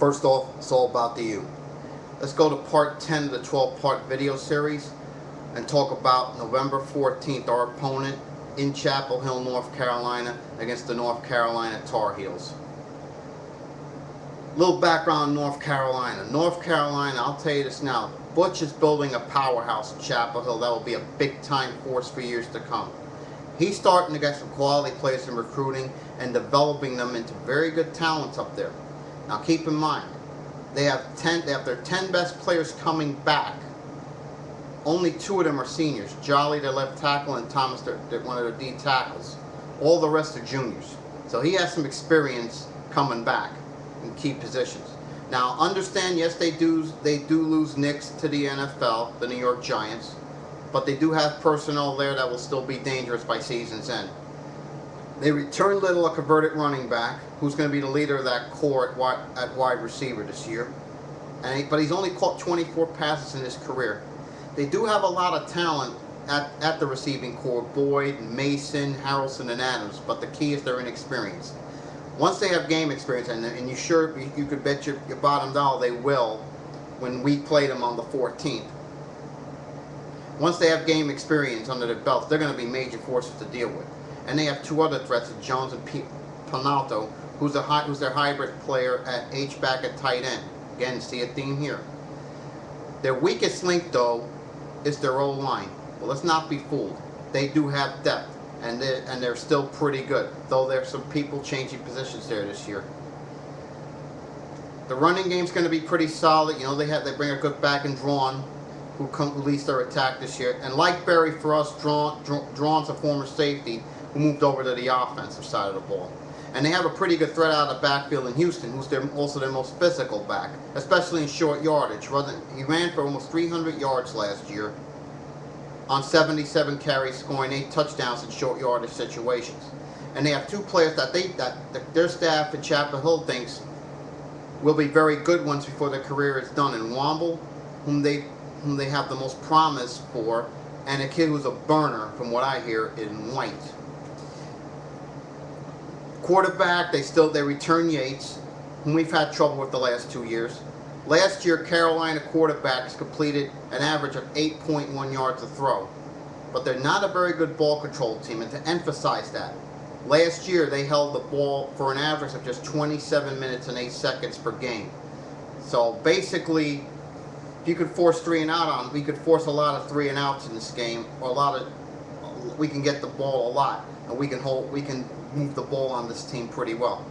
First off, it's all about the U. Let's go to part 10 of the 12-part video series and talk about November 14th, our opponent in Chapel Hill, North Carolina, against the North Carolina Tar Heels. Little background on North Carolina. North Carolina, I'll tell you this now, Butch is building a powerhouse in Chapel Hill that will be a big-time force for years to come. He's starting to get some quality players in recruiting and developing them into very good talents up there. Now keep in mind, they have their 10 best players coming back. Only 2 of them are seniors. Jolly, their left tackle, and Thomas, one of their D tackles. All the rest are juniors. So he has some experience coming back in key positions. Now understand, yes, they do lose Knicks to the NFL, the New York Giants, but they do have personnel there that will still be dangerous by season's end. They return Little, a converted running back, who's going to be the leader of that core at wide receiver this year. But he's only caught 24 passes in his career. They do have a lot of talent at the receiving core: Boyd, Mason, Harrelson, and Adams. But the key is their inexperience. Once they have game experience, and you could bet your bottom dollar they will when we play them on the 14th. Once they have game experience under their belts, they're going to be major forces to deal with. And they have 2 other threats, Jones and Panalto, who's their hybrid player at H-back at tight end. Again, see a theme here. Their weakest link, though, is their O-line. Well, let's not be fooled. They do have depth, and they're still pretty good, though there's some people changing positions there this year. The running game's going to be pretty solid. You know, they bring a good back in Drawn, who leads their attack this year. And like Berry for us, Drawn's a former safety who moved over to the offensive side of the ball. And they have a pretty good threat out of the backfield in Houston, who's also their most physical back, especially in short yardage. He ran for almost 300 yards last year on 77 carries, scoring 8 touchdowns in short yardage situations. And they have 2 players that their staff at Chapel Hill thinks will be very good ones before their career is done. In Womble, whom they have the most promise for, and a kid who's a burner, from what I hear, in White. Quarterback, they return Yates, whom we've had trouble with the last 2 years. Last year, Carolina quarterbacks completed an average of 8.1 yards a throw. But they're not a very good ball control team, and to emphasize that, last year they held the ball for an average of just 27 minutes and 8 seconds per game. So basically, if you could force 3 and out on, we could force a lot of 3 and outs in this game, or we can get the ball a lot, and we can move the ball on this team pretty well.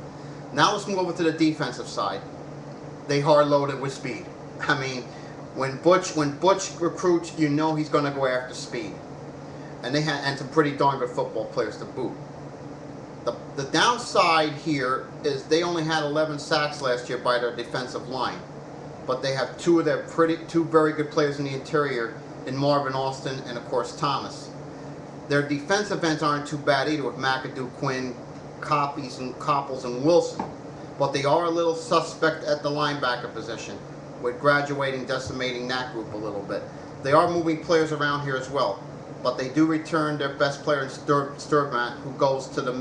Now let's move over to the defensive side. They hard loaded with speed. I mean, when Butch recruits, you know he's going to go after speed, and some pretty darn good football players to boot. The downside here is they only had 11 sacks last year by their defensive line, but they have 2 very good players in the interior in Marvin Austin and of course Thomas. Their defensive ends aren't too bad either, with McAdoo, Quinn, Copples, and Wilson. But they are a little suspect at the linebacker position, with graduating, decimating that group a little bit. They are moving players around here as well, but they do return their best player in Sturmat, who goes to the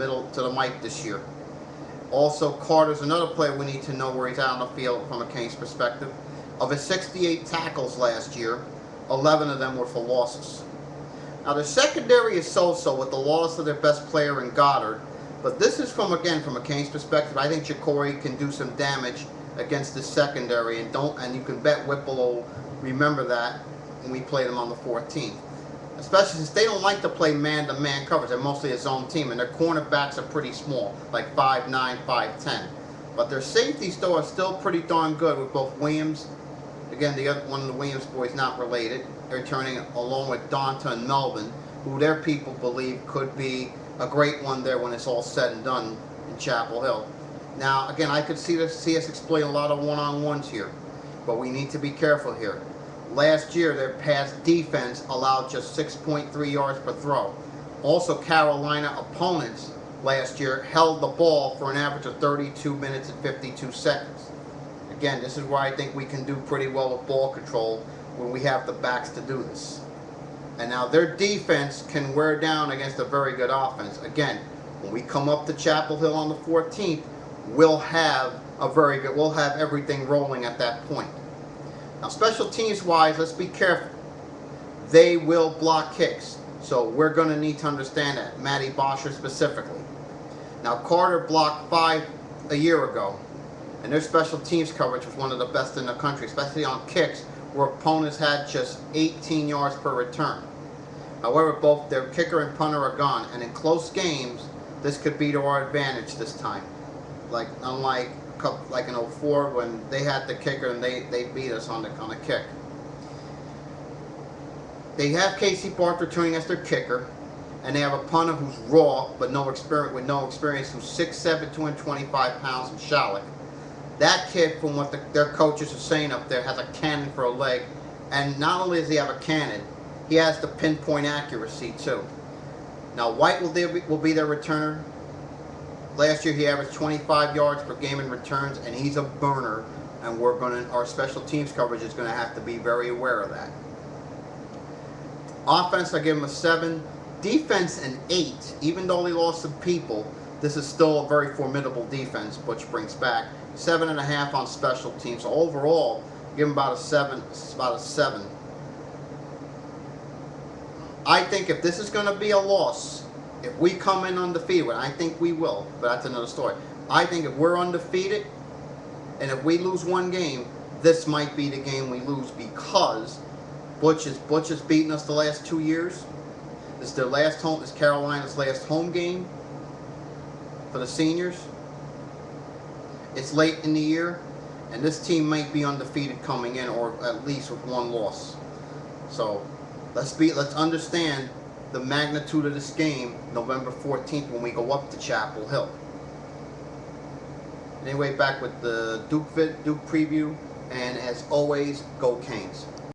Mike this year. Also, Carter's another player we need to know where he's out on the field from a CANES perspective. Of his 68 tackles last year, 11 of them were for losses. Now, the secondary is so-so with the loss of their best player in Goddard, but this is from a CANES perspective. I think Jacory can do some damage against the secondary, and you can bet Whipple will remember that when we play them on the 14th. Especially since they don't like to play man-to-man coverage. They're mostly a zone team, and their cornerbacks are pretty small, like 5'9", 5'10". But their safeties, though, are still pretty darn good, with both Williams, again, one of the Williams boys not related, returning along with Donta and Melvin, who their people believe could be a great one there when it's all said and done in Chapel Hill. Now, again, I could see us exploiting a lot of one-on-ones here, but we need to be careful here. Last year, their pass defense allowed just 6.3 yards per throw. Also, Carolina opponents last year held the ball for an average of 32 minutes and 52 seconds. Again, this is where I think we can do pretty well with ball control when we have the backs to do this. And now their defense can wear down against a very good offense. Again, when we come up to Chapel Hill on the 14th, we'll have a very good. We'll have everything rolling at that point. Now, special teams wise, let's be careful. They will block kicks, so we're going to need to understand that. Matty Bosher specifically. Now, Carter blocked 5 a year ago, and their special teams coverage was one of the best in the country, especially on kicks where opponents had just 18 yards per return. However, both their kicker and punter are gone, and in close games, this could be to our advantage this time. Unlike in 04 when they had the kicker and they beat us on a kick. They have Casey Barth returning as their kicker, and they have a punter who's raw but with no experience, who's 6'7", 225 pounds in Shalleck. That kid, from what their coaches are saying up there, has a cannon for a leg, and not only does he have a cannon, he has the pinpoint accuracy too. Now White will be their returner. Last year he averaged 25 yards per game in returns, and he's a burner, and our special teams coverage is going to have to be very aware of that. Offense, I give him a 7. Defense, an 8. Even though they lost some people, this is still a very formidable defense, Butch brings back. 7.5 on special teams. So overall, give him about a 7. I think if this is going to be a loss, if we come in undefeated, and I think we will, but that's another story. I think if we're undefeated, and if we lose one game, this might be the game we lose, because Butch has beaten us the last 2 years. This is Carolina's last home game for the seniors. It's late in the year, and this team might be undefeated coming in, or at least with one loss. So let's understand the magnitude of this game November 14th when we go up to Chapel Hill. Anyway, back with the Duke preview, and as always, go Canes.